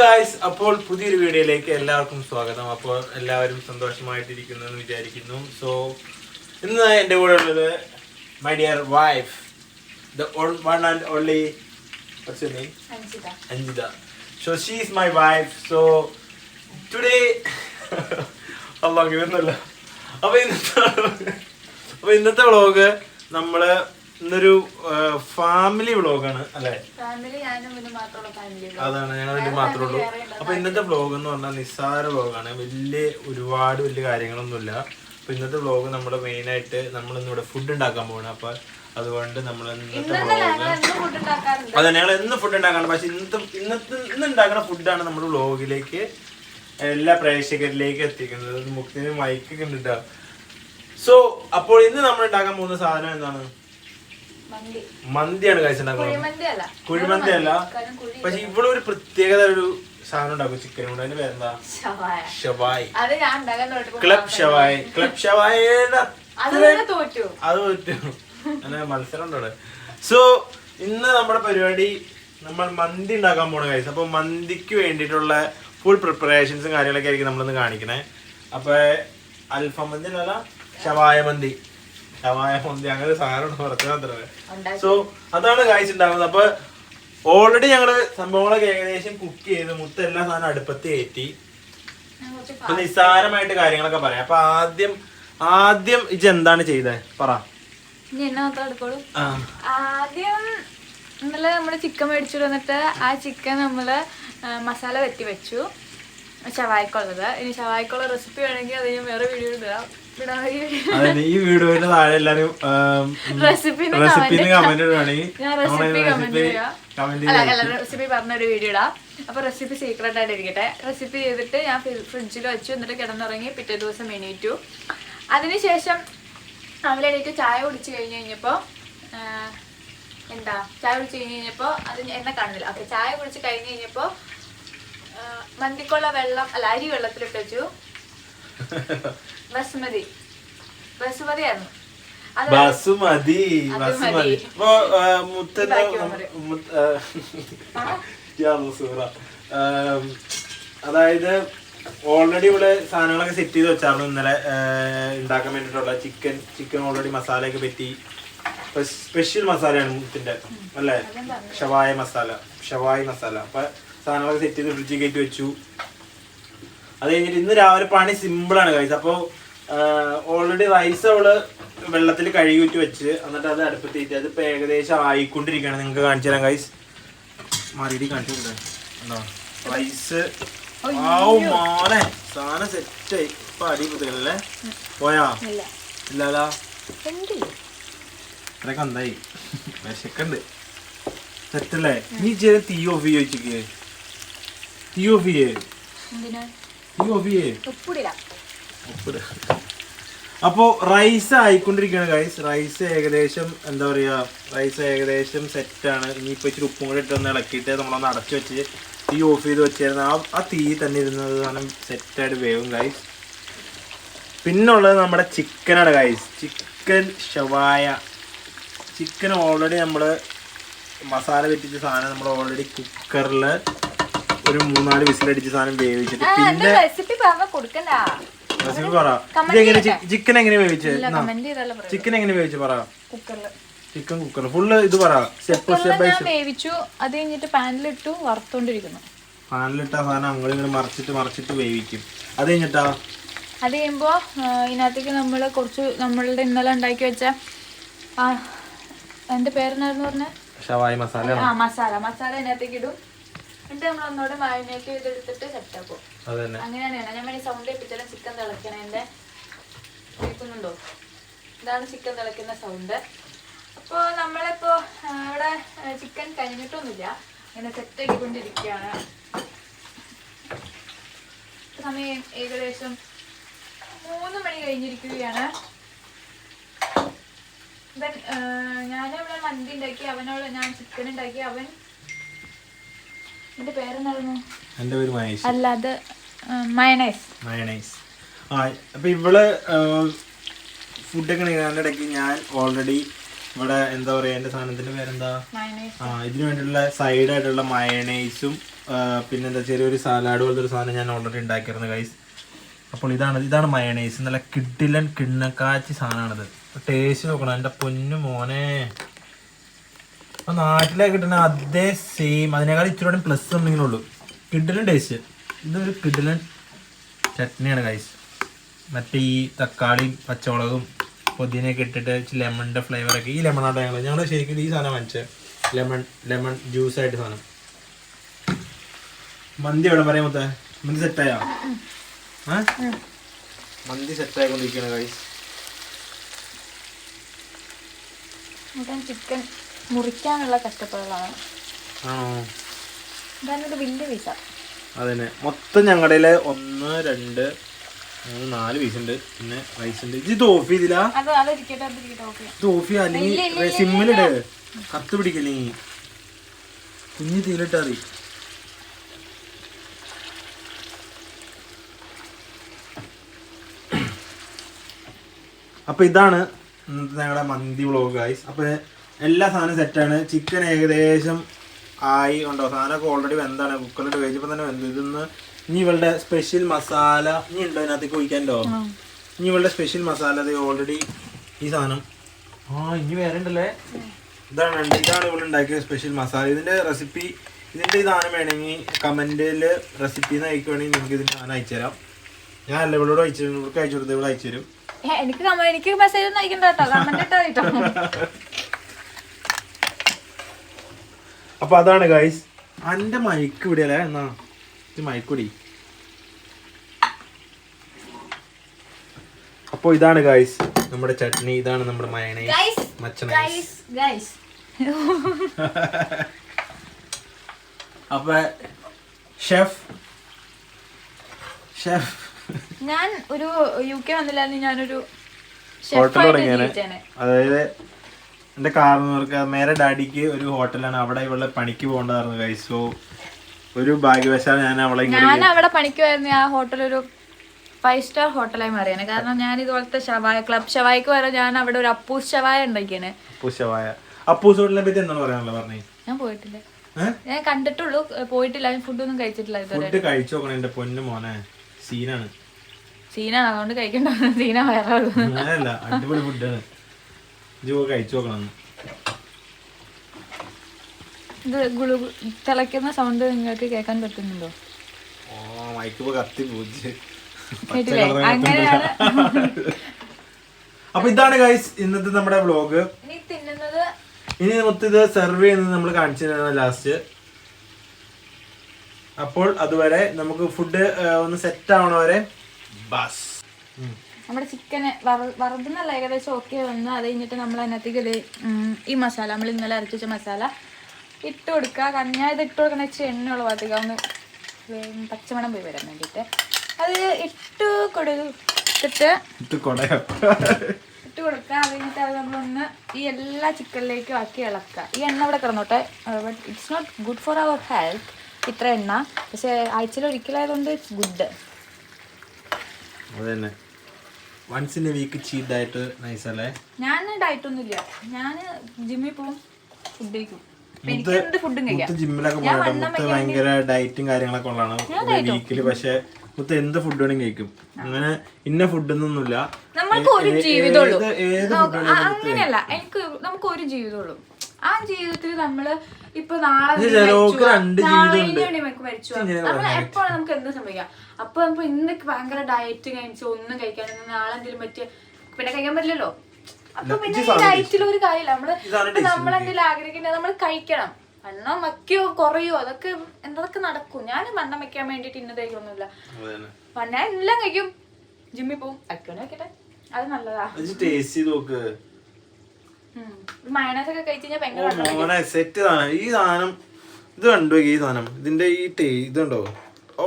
Guys, അപ്പോൾ പുതിയൊരു വീഡിയോയിലേക്ക് എല്ലാവർക്കും സ്വാഗതം. അപ്പോൾ എല്ലാവരും സന്തോഷമായിട്ടിരിക്കുന്നു എന്ന് വിചാരിക്കുന്നു. സോ ഇന്ന് എൻ്റെ കൂടെ ഉള്ളത് my dear wife, the one and only, what's your name? Anjita. So she is my wife. So today Allah givenalla. അപ്പോൾ ഇന്നത്തെ വ്ളോഗ് നമ്മള് ഇന്നൊരു ഫാമിലി വ്ളോഗാണ് അല്ലേ? അതാണ്, ഞങ്ങൾ ഇത് മാത്രമേ ഉള്ളൂ. അപ്പൊ ഇന്നത്തെ വ്ളോഗ് എന്ന് പറഞ്ഞാൽ നിസ്സാര വ്ളോഗാണ്, ഒരുപാട് വലിയ കാര്യങ്ങളൊന്നുമില്ല. അപ്പൊ ഇന്നത്തെ വ്ളോഗ് നമ്മുടെ മെയിൻ ആയിട്ട് നമ്മൾ ഇന്നിവിടെ ഫുഡ് ഉണ്ടാക്കാൻ പോകണം. അപ്പൊ അതുകൊണ്ട് നമ്മൾ ഇന്നത്തെ വ്ളോഗ് അതെ, ഞങ്ങൾ എന്ന് ഫുഡ് ഉണ്ടാക്കാണ്. പക്ഷെ ഇന്ന് ഉണ്ടാക്കുന്ന ഫുഡാണ് നമ്മുടെ വ്ളോഗിലേക്ക് എല്ലാ പ്രേക്ഷകരിലേക്ക് എത്തിക്കുന്നത്. മുഖത്തിന് മൈക്കൊക്കെ ഉണ്ട്. സോ അപ്പോൾ ഇന്ന് നമ്മൾ ഉണ്ടാക്കാൻ പോകുന്ന സാധനം എന്താണ്? മന്തിയാണ് കഴിച്ചിട്ടുണ്ടാക്കുന്നത്. കുഴിമന്തി അല്ല, പക്ഷെ ഇവിടെ ഒരു പ്രത്യേകത ഒരു സാധനം ഉണ്ടാക്കും ചിക്കൻ കൊണ്ട്. അതിന്റെ പേരെന്താ? ഷവായ്. ക്ലബ് ഷവായ്. ക്ലബ് ഷവായുടെ അത് തോറ്റു, അങ്ങനെ മത്സരം ഉണ്ടോ? സോ ഇന്ന് നമ്മുടെ പരിപാടി നമ്മൾ മന്തി ഉണ്ടാക്കാൻ പോണ കഴിച്ചു. അപ്പൊ മന്തിക്ക് വേണ്ടിയിട്ടുള്ള ഫുൾ പ്രിപ്പറേഷൻസും കാര്യങ്ങളൊക്കെ ആയിരിക്കും നമ്മളിന്ന് കാണിക്കണേ. അപ്പൊ അൽഫാം മന്തി അല്ല, ഷവായ മന്തി അങ്ങനെ സാധനം മാത്രമേ. സോ അതാണ് കഴിച്ചിട്ടുണ്ടാകുന്നത്. അപ്പൊ ഓൾറെഡി ഞങ്ങള് സംഭവങ്ങളൊക്കെ ഏകദേശം കുക്ക് ചെയ്ത് എല്ലാ സാധനം അടുപ്പത്ത് കയറ്റി. അപ്പൊ നിസ്സാരമായിട്ട് കാര്യങ്ങളൊക്കെ പറയാം. അപ്പൊ ആദ്യം ഇജ് എന്താണ് ചെയ്തേ പറ. ആദ്യം നമ്മള് ചിക്കൻ മേടിച്ചു വന്നിട്ട് ആ ചിക്കൻ നമ്മള് മസാല വെട്ടി വെച്ചു ഷവായിക്കുള്ളത്. ഇനി ഷവായിക്കുള്ള റെസിപ്പി വേണമെങ്കിൽ അത് ഞാൻ വേറെ വീഡിയോ ഇടാം. ഈ വീഡിയോയുടെ താഴെ എല്ലാരും റെസിപ്പി കമന്റ് റെസിപ്പി പറഞ്ഞൊരു വീഡിയോ ഇടാം. അപ്പൊ റെസിപ്പി സീക്രട്ട് ആയിട്ട് ഇരിക്കട്ടെ. റെസിപ്പി ചെയ്തിട്ട് ഞാൻ ഫ്രിഡ്ജിൽ വെച്ചു. എന്നിട്ട് കിടന്നുറങ്ങി. പിറ്റേ ദിവസം എണീറ്റു. അതിനുശേഷം രാവിലെ എണീറ്റ് ചായ കുടിച്ചു കഴിഞ്ഞപ്പോ ചായ കുടിച്ചു കഴിഞ്ഞപ്പോ അത് എന്നെ കാണുന്നില്ല. ഓക്കെ, ചായ കുടിച്ച് കഴിഞ്ഞ് കഴിഞ്ഞപ്പോ മന്തിക്കുള്ള വെള്ളം അരി വെള്ളത്തിലിട്ട് വെച്ചു. ബസുമതി ആയിരുന്നു. അതായത് ഓൾറെഡി ഇവിടെ സാധനങ്ങളൊക്കെ സെറ്റ് ചെയ്ത് വെച്ചായിരുന്നു ഇന്നലെ ഉണ്ടാക്കാൻ വേണ്ടിയിട്ടുള്ള ചിക്കൻ ഓൾറെഡി മസാലയൊക്കെ പറ്റി. സ്പെഷ്യൽ മസാലയാണ് മുത്തിന്റെ അല്ലേ? ഷവായ് മസാല. അപ്പൊ സാധനങ്ങളൊക്കെ സെറ്റ് ചെയ്ത് ഫ്രിഡ്ജിൽ കയറ്റി വെച്ചു. അത് കഴിഞ്ഞിട്ട് ഇന്ന് രാവിലെ പണി സിമ്പിളാണ് കഴിച്ചത്. അപ്പോൾ ഓൾറെഡി റൈസ് അവള് വെള്ളത്തിൽ കഴുകി ഊറ്റി വെച്ച് എന്നിട്ട് അത് അടുപ്പത്തേറ്റ് അതിപ്പോ ഏകദേശം ആയിക്കൊണ്ടിരിക്കുകയാണ്. നിങ്ങൾക്ക് കാണിച്ചു തരാം ഗൈസ്. മറിയടി കാണിച്ചു കൊടുത്തോ റൈസ്. മോനെ സാധനം സെറ്റായി. ഇപ്പൊ അടി കുത്തികളല്ലേ? പോയാ ഇല്ലാലാ ഇത്രയൊക്കെ എന്തായി? വിശക്കുണ്ട്. സെറ്റല്ലേ? നീ ചെയ്ത തീ ഓഫ് ചോദിച്ചേ. തീ ഓഫ് അപ്പോ റൈസ് ആയിക്കൊണ്ടിരിക്കുകയാണ് ഗൈസ്. റൈസ് ഏകദേശം എന്താ പറയാ, ഏകദേശം സെറ്റാണ്. ഇനിയിപ്പോ ഇച്ചിരി ഉപ്പും കൂടെ ഇട്ടൊന്ന് ഇളക്കിയിട്ട് നമ്മളൊന്ന് അടച്ചു വെച്ച് തീ ഓഫ് ചെയ്ത് വെച്ചായിരുന്നു. ആ തീ തന്നെ ഇരുന്നത് കാരണം സെറ്റായിട്ട് വേവും ഗൈസ്. പിന്നുള്ളത് നമ്മുടെ ചിക്കനാണ് ഗൈസ്. ചിക്കൻ ഷവായ. ചിക്കൻ ഓൾറെഡി നമ്മള് മസാല വെറ്റിച്ച സാധനം നമ്മൾ ഓൾറെഡി കുക്കറിൽ ഒരു 3-4 വിസിലടിച്ച സാധനം വേവിച്ചിട്ട് പിന്നെ റെസിപ്പി പറ. ചിക്കൻ എങ്ങനെ വേവിച്ച് പറ. ചിക്കൻ കുക്കറിൽ ഫുള്ള് ഇത് പറ. വേവിച്ചു. അത് കഴിഞ്ഞിട്ട് പാനിലിട്ടു വറുത്തോണ്ടിരിക്കുന്നു. പാനിലിട്ട സാധനം അങ്ങനെ മറിച്ചിട്ട് വേവിക്കും. അത് കഴിയുമ്പോ ഇതിനകത്തേക്ക് നമ്മള് കുറച്ച് നമ്മളുടെ ഇന്നലെ ഉണ്ടാക്കി വെച്ച എന്റെ പേരെന്നായിരുന്നു പറഞ്ഞ ഷവായി മസാല. മസാല ഇതിനകത്തേക്ക് ഇടും. എന്നിട്ട് നമ്മൾ ഒന്നുകൂടെ മാരിനേറ്റ് ചെയ്തെടുത്തിട്ട് സെറ്റ് ആക്കും. അങ്ങനെയാണ് ഞാൻ വേണ്ടി സൗണ്ട് കേൾപ്പിച്ചാലും ചിക്കൻ തിളക്കണേന്റെ കേൾക്കുന്നുണ്ടോ? ഇതാണ് ചിക്കൻ തിളക്കുന്ന സൗണ്ട്. അപ്പോൾ നമ്മളിപ്പോ ഇവിടെ ചിക്കൻ കഴിഞ്ഞിട്ടൊന്നുമില്ല, ഇങ്ങനെ സെറ്റ് ആക്കിക്കൊണ്ടിരിക്കുകയാണ്. സമയം ഏകദേശം 3 മണി കഴിഞ്ഞിരിക്കുകയാണ്. ഞാനിവിടെ മന്തി ഉണ്ടാക്കി, ഞാൻ ചിക്കൻ ഉണ്ടാക്കി. എന്റെ പേരെന്തായിരുന്നു? എന്റെ പേര് മഹേഷ്. അല്ല, അത് മയണൈസ്. അപ്പൊ ഇവള് ഫുഡൊക്കെ ഇടയ്ക്ക് ഞാൻ ഓൾറെഡി ഇവിടെ എന്താ പറയാ എന്റെ സാധനത്തിന്റെ പേരെന്താ, ഇതിനു വേണ്ടിയുള്ള സൈഡായിട്ടുള്ള മയണൈസും പിന്നെന്താ ചെറിയൊരു സാലാഡ് പോലത്തെ ഒരു സാധനം ഞാൻ ഓൾറെഡി ഉണ്ടാക്കിയിരുന്നു ഗൈസ്. അപ്പോൾ ഇതാണ് മയണൈസ്. നല്ല കിഡിലൻ കിണ്ണക്കാച്ചി സാധനമാണിത്. ടേസ്റ്റ് നോക്കണം എൻ്റെ പൊന്നു മോനെ. അപ്പോൾ നാട്ടിലേക്ക് കിട്ടുന്ന അതേ സെയിം, അതിനേക്കാൾ ഇച്ചിരി പ്ലസ് എന്തെങ്കിലും ഉള്ളൂ. കിഡിലൻ ടേസ്റ്റ്. ഇതൊരു കിഡിലൻ ചട്നിയാണ് ഗൈസ്. മറ്റേ ഈ തക്കാളിയും പച്ചമുളകും പുതിനയൊക്കെ ഇട്ടിട്ട് ലെമണിൻ്റെ ഫ്ലേവറൊക്കെ. ഈ ലെമണാട്ടോ ഞങ്ങൾ ശരിക്കും ഈ സാധനം വാങ്ങിച്ചത്, ലെമൺ ജ്യൂസായിട്ട് സാധനം. മന്തി എവിടെ പറയാൻ മൊത്തം മന്തി സെറ്റായോ? മന്തി സെറ്റായിക്കൊണ്ടിരിക്കുകയാണ് ഗൈസ്. ചിക്കൻ മുറിക്കാനുള്ള കഷ്ടപ്പാടുകളാണ്. ആണോ? വലിയ പീസ. അതന്നെ മൊത്തം ഞങ്ങളുടെ 1 2 3 4 പീസ് ഉണ്ട്. പിന്നെ റൈസ് ഉണ്ട്. ഇത് ഓഫ് ചെയ്തില്ല, ഓഫ് അല്ലെങ്കിൽ സിമ്മിലിട്, കത്ത് പിടിക്കല്ലേ കുഞ്ഞ് തീയിലിട്ടാ മതി. അപ്പൊ ഇതാണ് ഇന്നത്തെ ഞങ്ങളുടെ മന്തി വ്ളോഗ് ഗൈസ്. അപ്പൊ എല്ലാ സാധനവും സെറ്റാണ്. ചിക്കൻ ഏകദേശം ആയി ഉണ്ടോ, സാധനമൊക്കെ ഓൾറെഡി വെന്താണ്, കുക്കറിലിട്ട് കഴിച്ചപ്പോൾ തന്നെ വെന്തു. ഇതൊന്ന് ഇനി ഇവളുടെ സ്പെഷ്യൽ മസാല ഇനി ഉണ്ടോ അതിനകത്തേക്ക് ഒഴിക്കാനുണ്ടോ? ഇനി ഇവളുടെ സ്പെഷ്യൽ മസാല അത് ഓൾറെഡി ഈ സാധനം ഇനി വേറെ ഉണ്ടല്ലേ. ഇതാണ് ഇവിടെ ഉണ്ടാക്കിയ സ്പെഷ്യൽ മസാല. ഇതിന്റെ റെസിപ്പി ഇതിന്റെ ഈ സാധനം വേണമെങ്കിൽ കമന്റിൽ റെസിപ്പി അയക്കുവാണെങ്കിൽ നിങ്ങൾക്ക് ഇതിന്റെ സാധനം അയച്ചു തരാം. ഞാൻ അല്ല ഇവളോട് അയച്ചു തരും, ഇവർക്ക് അയച്ചു കൊടുത്ത് ഇവിടെ അയച്ചു തരും. എനിക്ക് മെസ്സേജ് ഒന്നും അയക്കണ്ട കേട്ടോ, കമന്റ് ഇട്ടോ. അപ്പൊ അതാണ് ഗൈസ്. എന്റെ മൈക്ക് ഇവിടെയല്ലേ എന്നാ ഇത് മൈക്കുടി. അപ്പൊ ഇതാണ് ഗൈസ് നമ്മുടെ ചട്നി, ഇതാണ് നമ്മുടെ മയണൈസ് മച്ചണൈസ്. അപ്പൊ ഷെഫ് ഞാൻ ഒരു UK വന്നില്ലായിരുന്നു, ഞാനൊരു ഹോട്ടൽ തുടങ്ങിയാണ്. അതായത് എന്റെ കാരണവർക്ക് മേരെ ഡാഡിക്ക് ഒരു ഹോട്ടലാണ്, അവിടെ ഇവിടെ പണിക്ക് പോകേണ്ടതായിരുന്നു ഗൈസ്. സോ ഒരു ഭാഗ്യവശാൽ ഞാൻ അവിടെ പണിക്ക് വരുന്ന ആ ഹോട്ടൽ ഒരു 5 സ്റ്റാർ ഹോട്ടലായി മാറിയാണ്. കാരണം ഞാൻ ഇതുപോലത്തെ ഷവായ ക്ലബ് ഷവായ്ക്ക് വരെ ഞാൻ അവിടെ ഒരു അപ്പൂസ് ഷവായ ഉണ്ടാക്കിയാണ്. അപ്പൂസ് ഹോട്ടലിനെ പറ്റി എന്താണ് പറയാനുള്ളത് പറഞ്ഞേ? ഞാൻ പോയിട്ടില്ല, ഞാൻ കണ്ടിട്ടുള്ളൂ, പോയിട്ടില്ല. ഫുഡൊന്നും കഴിച്ചിട്ടില്ല ഇതുവരെ. ഫുഡ് കഴിച്ചു നോക്കണം എന്റെ പൊന്നു മോനെ, സീനാണ്. അതുകൊണ്ട് കഴിക്കണ്ട, സീന വേറെ അങ്ങനെയല്ല, അടിപൊളി ഫുഡാണ്, കഴിച്ചു നോക്കണം. ഇത് തിളയ്ക്കുന്ന സൗണ്ട് നിങ്ങൾക്ക് കേൾക്കാൻ പറ്റുന്നുണ്ടോ? അപ്പൊ ഇതാണ് ഗൈസ് ഇന്നത്തെ നമ്മുടെ വ്ലോഗ്. ഇനി മൊത്തം ഇത് സെർവ് ചെയ്യുന്നത് നമ്മൾ കാണിച്ചു തരുന്ന ലാസ്റ്റ്. അപ്പോൾ അതുവരെ നമുക്ക് ഫുഡ് ഒന്ന് സെറ്റ് ആവണ വരെ ബസ്. നമ്മുടെ ചിക്കന് വറുതെന്നല്ല ഏകദേശം ഓക്കെ വന്ന് അത് കഴിഞ്ഞിട്ട് നമ്മൾ അതിനകത്തേക്ക് ഈ മസാല നമ്മൾ ഇന്നലെ അരച്ച് വെച്ച മസാല ഇട്ട് കൊടുക്കുക. കാരണം ഞാൻ ഇത് ഇട്ട് കൊടുക്കണ വെച്ചാൽ എണ്ണയുള്ള ഭാഗത്തേക്ക് ഒന്ന് പച്ചമണം പോയി വരാൻ വേണ്ടിയിട്ട് അത് ഇട്ട് കൊടുത്തിട്ട് ഇട്ട് കൊടുക്കുക. അത് കഴിഞ്ഞിട്ട് അത് നമ്മളൊന്ന് ഈ എല്ലാ ചിക്കനിലേക്കും ആക്കി ഇളക്കുക. ഈ എണ്ണ ഇവിടെ കിടന്നോട്ടെ, but it's not good for our health ഇത്ര എണ്ണ, പക്ഷെ ആഴ്ചയിൽ ഒരിക്കലായതുകൊണ്ട് ഇറ്റ്സ് ഗുഡ്. അതന്നെ once in a week cheat diet nice അല്ലേ? ഞാൻ ഡയറ്റ് ഒന്നും ഇല്ല, ഞാൻ ജിമ്മിൽ പോകും, ഫുഡ് കഴിക്കും. ജിമ്മിലൊക്കെ ഭയങ്കര ഡയറ്റും കാര്യങ്ങളൊക്കെ ഉള്ളതാണ് വീക്കില്. പക്ഷെ മൊത്തം എന്ത് ഫുഡ് വേണമെങ്കിൽ കഴിക്കും. അങ്ങനെ ഇന്ന ഫുഡ് ഒന്നുമില്ല. അങ്ങനെയല്ല, നമുക്ക് ഒരു ജീവിതമുള്ളൂ. ആ ജീവിതത്തിൽ നമ്മള് ഇപ്പൊ നാളെ മരിച്ചു എപ്പോഴാണ് നമുക്ക് എന്ത് സംഭവിക്കാം. അപ്പൊ നമുക്ക് ഇന്ന് ഭയങ്കര ഡയറ്റ് കഴിച്ചു ഒന്നും കഴിക്കാൻ, നാളെ എന്തെങ്കിലും പറ്റിയ പിന്നെ കഴിക്കാൻ പറ്റില്ലല്ലോ. അപ്പൊ പിന്നെ ഈ ഡയറ്റിൽ ഒരു കാര്യമില്ല. നമ്മളെന്തെങ്കിലും ആഗ്രഹിക്കുന്നത് നമ്മൾ കഴിക്കണം. വണ്ണം വയ്ക്കോ കുറയോ അതൊക്കെ എന്തൊക്കെ നടക്കും. ഞാൻ വണ്ണം വെക്കാൻ വേണ്ടിട്ട് ഇന്നത് കഴിക്കൊന്നുമില്ല. ഞാൻ എല്ലാം കഴിക്കും, ജിമ്മിൽ പോവും, അക്കോനെ വെക്കട്ടെ, അത് നല്ലതാ. മയണൈസ് ഒക്കെ കഴിച്ച് കഴിഞ്ഞാൽ ഭയങ്കര സെറ്റ് സാധനം. ഈ സാധനം ഇത് കണ്ടോ, ഈ സാധനം ഇതിന്റെ ഈ ഇതുണ്ടോ, ഓ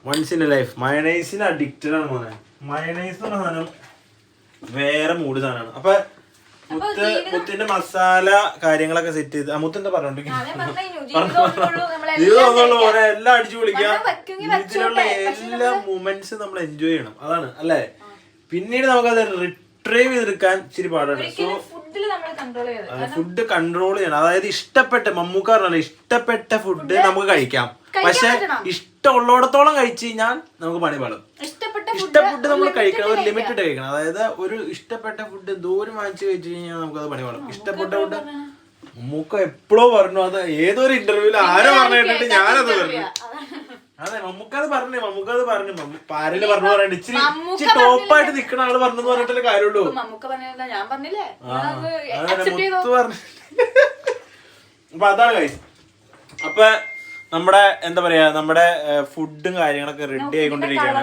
വൺസ് ഇൻ എ ലൈഫ്. മയണൈസിന് അഡിക്റ്റഡ് ആണ് മോനെ. മയണൈസ് എന്ന് പറഞ്ഞ സാധനം വേറെ മൂഡ് സാധനമാണ്. അപ്പൊ മുത്തിന്റെ മസാല കാര്യങ്ങളൊക്കെ സെറ്റ് ചെയ്ത് മുത്തിന്റെ പറഞ്ഞോണ്ടിരിക്കും എല്ലാം അടിച്ചു പൊളിക്കാം. ഇതിലുള്ള എല്ലാ മൂമെന്റ്സും നമ്മൾ എൻജോയ് ചെയ്യണം, അതാണ് അല്ലേ? പിന്നീട് നമുക്കത് ഡ്രൈവ് ചെയ്തെടുക്കാൻ ഇച്ചിരി പാടാണ്. സോ ഫുഡ് കൺട്രോൾ ചെയ്യണം. അതായത് ഇഷ്ടപ്പെട്ട മമ്മൂക്കാരനല്ല, ഇഷ്ടപ്പെട്ട ഫുഡ് നമുക്ക് കഴിക്കാം. പക്ഷെ ഇഷ്ടമുള്ളിടത്തോളം കഴിച്ചു കഴിഞ്ഞാൽ നമുക്ക് പണി പാടും. ഇഷ്ടപ്പെട്ട നമ്മൾ കഴിക്കണം, ഒരു ലിമിറ്റഡ് കഴിക്കണം. അതായത് ഒരു ഇഷ്ടപ്പെട്ട ഫുഡ് ദൂരം വാങ്ങിച്ചു കഴിച്ചു കഴിഞ്ഞാൽ നമുക്കത് പണി പാടും. ഇഷ്ടപ്പെട്ട ഫുഡ് മമ്മൂക്ക എപ്പോഴോ പറഞ്ഞു, അത് ഏതൊരു ഇന്റർവ്യൂല് ആരോ പറഞ്ഞു കേട്ടിട്ട് ഞാനത് പറഞ്ഞു. അതെ മമ്മൂക്കത് പറഞ്ഞു പാരല് പറഞ്ഞു പറയണ്ട, ഇച്ചിരി ടോപ്പായിട്ട് നിക്കണ ആള് പറഞ്ഞെന്ന് പറഞ്ഞിട്ടല്ലേ കാര്യമുള്ളൂ. മുത്ത് പറഞ്ഞു. അപ്പൊ അതാണ് കഴിച്ചു. അപ്പൊ നമ്മുടെ എന്താ പറയാ, നമ്മുടെ ഫുഡും കാര്യങ്ങളൊക്കെ റെഡി ആയിക്കൊണ്ടിരിക്കുകയാണ്.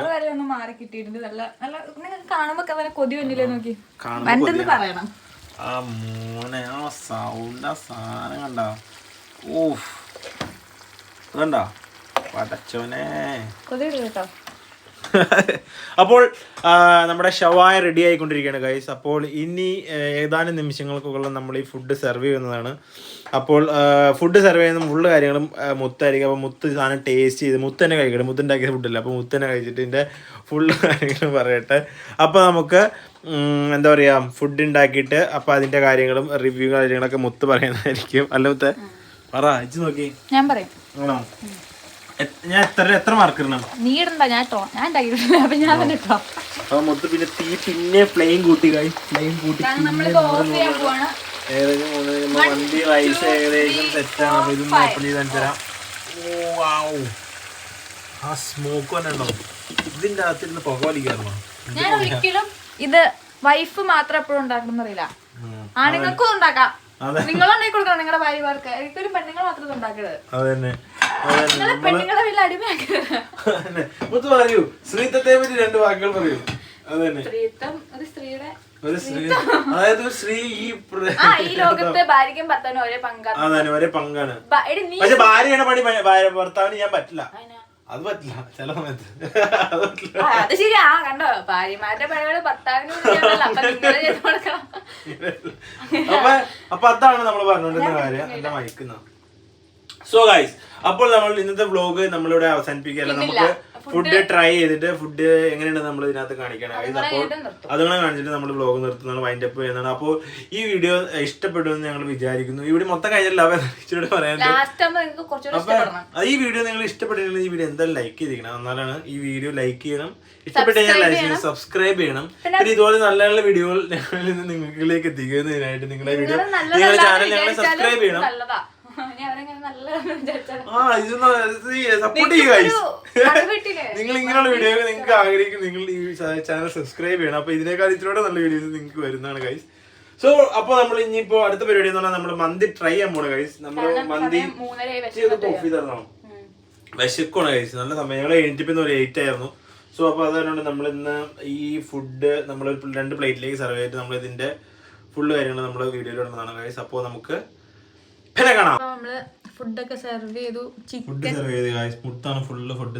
ആ മോനെ ആ സൗണ്ട്, ആ സാധനം കണ്ടോ? ഓഫ് കണ്ടോ പടച്ചോനെ. അപ്പോൾ നമ്മുടെ ഷവായ റെഡി ആയിക്കൊണ്ടിരിക്കുകയാണ് ഗൈസ്. അപ്പോൾ ഇനി ഏതാനും നിമിഷങ്ങൾക്കുള്ള നമ്മൾ ഈ ഫുഡ് സെർവ് ചെയ്യുന്നതാണ്. അപ്പോൾ ഫുഡ് സെർവ് ചെയ്യുന്ന ഫുള്ള് കാര്യങ്ങളും മുത്തായിരിക്കും. അപ്പോൾ മുത്ത് സാധനം ടേസ്റ്റ് ചെയ്ത് മുത്ത് തന്നെ കഴിക്കട്ടെ. മുത്തുണ്ടാക്കിയ ഫുഡല്ല, അപ്പോൾ മുത്ത് തന്നെ കഴിച്ചിട്ട് ഇതിൻ്റെ ഫുള്ള് കാര്യങ്ങളും പറയട്ടെ. അപ്പോൾ നമുക്ക് എന്താ പറയുക, ഫുഡ് ഉണ്ടാക്കിയിട്ട് അപ്പോൾ അതിൻ്റെ കാര്യങ്ങളും റിവ്യൂ കാര്യങ്ങളൊക്കെ മുത്ത് പറയുന്നതായിരിക്കും. അല്ല മുത്ത് പറ, ഇച്ച് നോക്കി ഞാൻ പറയും. ആണോ? ഞാൻ എത്ര മാർക്ക് ഇടണം? നീ ഇടണ്ട, ഞാൻ മൊത്തം പിന്നെ തീ പിന്നെ ഫ്ലെയിം കൂട്ടി ഫ്ലെയിം കൂട്ടി വണ്ടി റൈസ് ഏകദേശം സെറ്റാണ്. അപ്പൊ ഇതൊന്ന് ഓപ്പൺ ചെയ്ത് തരാം. ആ സ്മോക്ക് തന്നെ ഉണ്ടോ? ഇതിന്റെ അകത്തിരുന്ന് പുക വലിക്കാറുണ്ടോ? ഞാൻ ഒരിക്കലും ഇത് വൈഫ് മാത്രം എപ്പോഴും ഉണ്ടാക്കണം അറിയില്ല, ആണുങ്ങൾക്കും ഉണ്ടാക്കാം. നിങ്ങളുണ്ടാക്കി കൊടുക്കണം നിങ്ങളുടെ ഭാര്യമാർക്ക്. ഒരിക്കലും പെണ്ണുങ്ങൾ മാത്രം ഉണ്ടാക്കരുത്. അതന്നെ പെണ്ണുങ്ങളെ വീട്ടിൽ അടിമയാക്കരുത്. പറയൂ സ്ത്രീത്വത്തെ പറ്റി 2 വാക്കുകൾ പറയൂ. അതന്നെ സ്ത്രീത്വം ഒരു സ്ത്രീയുടെ അതായത് സ്ത്രീ ഈ ലോകത്തെ ഭാര്യയ്ക്കും ഭർത്താവിനും ഒരേ പങ്കാണ്. അതന്നെ ഒരേ പങ്കാണ്. പക്ഷെ ഭാര്യയാണ് പണി, ഭർത്താവിന് ചെയ്യാൻ പറ്റില്ല. അത് പറ്റില്ല ചില സമയത്ത്. അത് ശരിയാ, കണ്ടോ ഭാര്യമാരുടെ പണികള് ഭർത്താവിന്. അപ്പൊ അതാണ് നമ്മൾ പറഞ്ഞോണ്ടിരുന്ന കാര്യം. എന്റെ മയക്കുന്ന. സോ ഗൈസ്, അപ്പോൾ നമ്മൾ ഇന്നത്തെ വ്ലോഗ് നമ്മളിവിടെ അവസാനിപ്പിക്കുകയല്ല. നമുക്ക് ഫുഡ് ട്രൈ ചെയ്തിട്ട് ഫുഡ് എങ്ങനെയാണ് നമ്മൾ ഇതിനകത്ത് കാണിക്കണം ഗൈസ്. അപ്പോൾ അതുങ്ങളെ കാണിച്ചിട്ട് നമ്മൾ വ്ലോഗ് നിർത്തുന്നതാണ്, വൈൻഡ് അപ്പ് ചെയ്യുന്നതാണ്. അപ്പോൾ ഈ വീഡിയോ ഇഷ്ടപ്പെട്ടു എന്ന് ഞങ്ങൾ വിചാരിക്കുന്നു. ഈ വീഡിയോ മൊത്തം കഴിഞ്ഞില്ല, ഇച്ചിരി പറയാനുണ്ട്. അപ്പൊ ഈ വീഡിയോ നിങ്ങൾ ഇഷ്ടപ്പെട്ടിട്ടുണ്ടെങ്കിൽ ഈ വീഡിയോ എന്തായാലും ലൈക്ക് ചെയ്തിരിക്കണം. എന്നാലാണ് ഈ വീഡിയോ ലൈക്ക് ചെയ്യണം. ഇഷ്ടപ്പെട്ട സബ്സ്ക്രൈബ് ചെയ്യണം. പിന്നെ ഇതുപോലെ നല്ല നല്ല വീഡിയോകൾ ഞങ്ങളിൽ നിന്ന് നിങ്ങളിലേക്ക് എത്തിക്കുന്നതിനായിട്ട് നിങ്ങളുടെ വീഡിയോ നിങ്ങളുടെ ചാനൽ ഞങ്ങളെ സബ്സ്ക്രൈബ് ചെയ്യണം. സപ്പോർട്ട് ചെയ്യുക. നിങ്ങൾ ഇങ്ങനെയുള്ള വീഡിയോ നിങ്ങൾക്ക് ആഗ്രഹിക്കും, നിങ്ങൾ ഈ ചാനൽ സബ്സ്ക്രൈബ് ചെയ്യണം. അപ്പൊ ഇതിനേക്കാൾ ഇതിലൂടെ നല്ല വീഡിയോസ് നിങ്ങൾക്ക് വരുന്നതാണ് ഗൈസ്. സോ അപ്പൊ നമ്മൾ ഇനിയിപ്പോ അടുത്ത പരിപാടി എന്ന് പറഞ്ഞാൽ നമ്മൾ മന്തി ട്രൈ ചെയ്യാൻ പോണ ഗൈസ്. നമ്മൾ മന്തി കോഫി തരണം, വിശക്കാണ് ഗൈസ്. നല്ല സമയം 8 ആയിരുന്നു. സോ അപ്പൊ അതുകൊണ്ട് നമ്മൾ ഇന്ന് ഈ ഫുഡ് നമ്മൾ 2 പ്ലേറ്റിലേക്ക് സെർവ് ചെയ്തിട്ട് നമ്മൾ ഇതിന്റെ ഫുള്ള് കാര്യങ്ങൾ നമ്മൾ വീഡിയോയിൽ ഇടുന്നതാണ് ഗൈസ്. അപ്പോൾ നമുക്ക് പിന്നെ കാണാം. ഫുഡൊക്കെ സെർവ് ചെയ്തു. ഫുഡ് സെർവ് ചെയ്ത് ഗൈസ്. മുത്താണ് ഫുള്ള് ഫുഡ്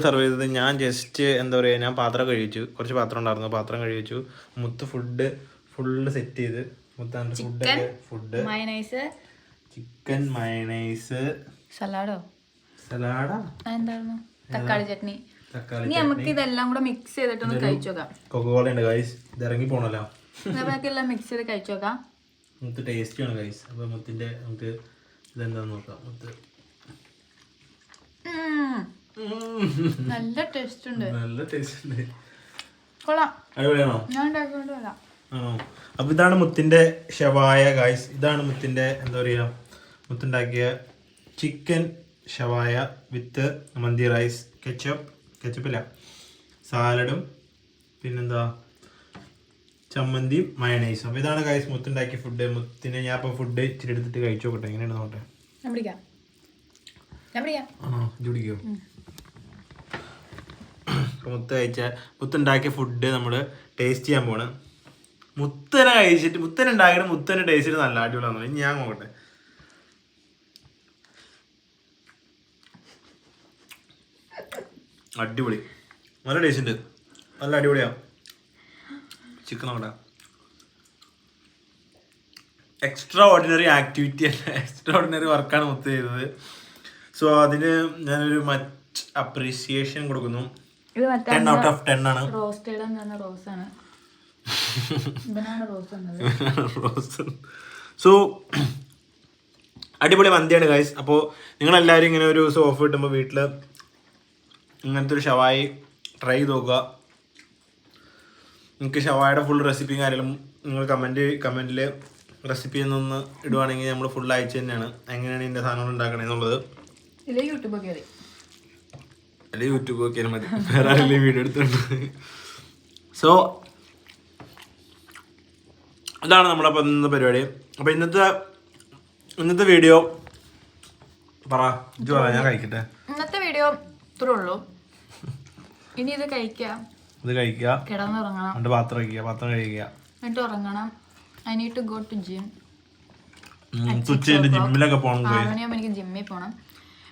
സെർവ് ചെയ്തത്. ഞാൻ ജസ്റ്റ് എന്താ പറയുക, ഞാൻ പാത്രം കഴിച്ചു, കുറച്ച് പാത്രം ഉണ്ടായിരുന്നു, പാത്രം കഴിച്ചു. മുത്ത് ഫുള്ള് സെറ്റ് ചെയ്ത്. മുത്താണ് ഫുഡ് മയണൈസ്, ചിക്കൻ മയണൈസ്, സലാഡാ എന്തായിരുന്നു, തക്കാളി ചട്നി. ഇനി നമുക്ക് ഇതെല്ലാം കൂടെ മിക്സ് ചെയ്തിട്ടൊന്ന് കഴിച്ചു നോക്കാം. കൊക്കോള ഉണ്ട് ഗൈസ്, ഇത് ഇറങ്ങി പോണല്ലോ. നമുക്കെല്ലാം മിക്സ് ചെയ്ത് കഴിച്ചു നോക്കാം. മുത്ത് ടേസ്റ്റി ആണ് ഗൈസ്. അപ്പൊ മുത്തിന്റെ നമുക്ക് ഇതെന്താന്ന് നോക്കാം. മുത്ത് നല്ല ടേസ്റ്റ് ഉണ്ട്. അടിപൊളിയാണോ? ആണോ? അപ്പൊ ഇതാണ് മുത്തിന്റെ ഷവായ ഗൈസ്. ഇതാണ് മുത്തിന്റെ എന്താ പറയാ, മുത്തുണ്ടാക്കിയ ചിക്കൻ ഷവായ വിത്ത് മന്തി റൈസ്, കെച്ചപ്പില്ല, സാലഡും പിന്നെന്താ ചമ്മന്തിയും മയണൈസും. അപ്പോൾ ഇതാണ് ഗൈസ് മുത്തുണ്ടാക്കിയ ഫുഡ്. മുത്തിനെ ഞാൻ ഇപ്പോൾ ഫുഡ് ഇച്ചിരി എടുത്തിട്ട് കഴിച്ചു നോക്കട്ടെ, എങ്ങനെയാണ് നോക്കട്ടെ. ആണോ ജുടിക്കോ? അപ്പോൾ മുത്തുണ്ടാക്കിയ ഫുഡ് നമ്മൾ ടേസ്റ്റ് ചെയ്യാൻ പോണ്. മുത്തനെ കഴിച്ചിട്ട് മുത്തനെ ഉണ്ടാക്കിയിട്ട് മുത്തനെ ടേസ്റ്റ് ചെയ്ത് നല്ല അടിപൊളിയാണെന്ന്. ഇനി ഞാൻ നോക്കട്ടെ. അടിപൊളി, നല്ല ടേസ്റ്റ് ഉണ്ട്, നല്ല അടിപൊളിയാണ്. ചിക്കൻ അവിടെ എക്സ്ട്രാ ഓർഡിനറി ആക്ടിവിറ്റി അല്ല, എക്സ്ട്രാ ഓർഡിനറി വർക്കാണ് മുത്ത് ചെയ്തത്. സോ അതിന് ഞാനൊരു മച്ച് അപ്രീസിയേഷൻ കൊടുക്കുന്നു. ഇത് മറ്റേ 10 out of 10 ആണ്. റോസ്റ്റഡ് എന്ന് റോസാണ്. ഇവനാണ് റോസ് എന്നത്. റോസ്. സോ അടിപൊളി മന്തിയാണ് ഗൈസ്. അപ്പോൾ നിങ്ങളെല്ലാവരും ഇങ്ങനെ ഒരു ദിവസം ഓഫ് കിട്ടുമ്പോൾ വീട്ടിൽ ഇങ്ങനത്തെ ഒരു ഷവായി ട്രൈ ചെയ്ത് നോക്കുക. നിങ്ങൾക്ക് ഷവായുടെ ഫുൾ റെസിപ്പിയും കാര്യങ്ങളും നിങ്ങൾ കമൻറ്റിൽ റെസിപ്പി എന്നൊന്ന് ഇടുവാണെങ്കിൽ നമ്മൾ ഫുൾ അയച്ചു തന്നെയാണ് എങ്ങനെയാണ് ഇതിൻ്റെ സാധനങ്ങൾ ഉണ്ടാക്കണമെന്നുള്ളത്. അല്ലെ യൂട്യൂബ് നോക്കിയാലും മതി, വേറെ ആരെങ്കിലും വീഡിയോ എടുത്തിട്ടുണ്ട്. സോ അതാണ് നമ്മുടെ അപ്പം ഇന്നത്തെ പരിപാടി. അപ്പോൾ ഇന്നത്തെ വീഡിയോ പറ ഞാൻ കഴിക്കട്ടെ. ഇന്നത്തെ വീഡിയോ ഇത്രേ ഉള്ളൂ. ഇനി ഇത് കഴിക്കുക, കിടന്നുറങ്ങണം, പാത്രം കഴിക്കുക, എന്നിട്ട് ഉറങ്ങണം. I need to go to gym. ജിമ്മിലൊക്കെ പോകണം. 6 മണിയാകുമ്പോൾ എനിക്ക് ജിമ്മിൽ പോകണം.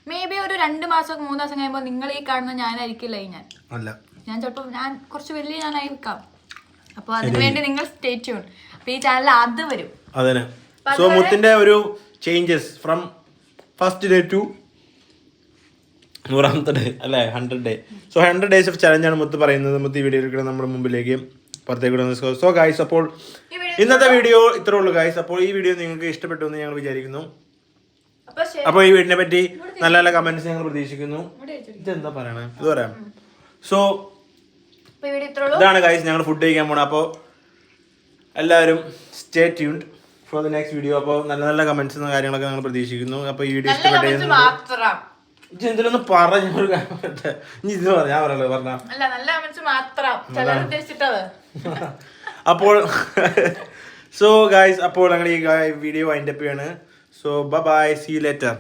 മേ ബി ഒരു 2 മാസം 3 മാസം കഴിയുമ്പോൾ നിങ്ങൾ ഈ കാണുന്ന ഞാനായിരിക്കില്ല. ഞാൻ ചിലപ്പോൾ ഞാൻ കുറച്ച് വലിയ ഞാനായിരിക്കാം. അപ്പോൾ അതിനുവേണ്ടി നിങ്ങൾ സ്റ്റേ ട്യൂൺ. അപ്പോൾ ഈ ചാനൽ അത് വരും. അതന്നെ. സോ മുത്തിന്റെ ഒരു changes from first day to 100ാമത്തെ ഡേ അല്ലേ, 100 ഡേ. സോ 100 days ഓഫ് ചലഞ്ചാണ് മുത്ത് പറയുന്നത്. മുത്ത് ഈ വീഡിയോ നമ്മുടെ മുമ്പിലേക്ക് പുറത്തേക്ക്. സോ ഗൈസ്, അപ്പോൾ ഇന്നത്തെ വീഡിയോ ഇത്രേ ഉള്ളൂ ഗൈസ്. അപ്പോൾ ഈ വീഡിയോ നിങ്ങൾക്ക് ഇഷ്ടപ്പെട്ടു എന്ന് ഞങ്ങൾ വിചാരിക്കുന്നു. അപ്പോൾ ഈ വീടിനെ പറ്റി നല്ല നല്ല കമന്റ്സ് ഞങ്ങൾ പ്രതീക്ഷിക്കുന്നു. ഇതെന്താ പറയണേ, ഇത് പറയാം. സോ ഇതാണ് ഗൈസ്, ഞങ്ങൾ ഫുഡ് കഴിക്കാൻ പോണം. അപ്പോൾ എല്ലാവരും stay tuned for the next video. അപ്പോൾ നല്ല നല്ല കമന്റ്സ് കാര്യങ്ങളൊക്കെ ഞങ്ങൾ പ്രതീക്ഷിക്കുന്നു. അപ്പോൾ ഈ വീഡിയോ ഇഷ്ടപ്പെട്ടു എന്തിനൊന്ന് പറഞ്ഞു ഇത് ഞാൻ പറയല്ലോ പറഞ്ഞ. അപ്പോൾ സോ ഗൈസ്, അപ്പോൾ ഞങ്ങൾ ഈ വീഡിയോ വൈൻഡ് അപ്പ് ചെയ്യാണ്. So bye, see you later.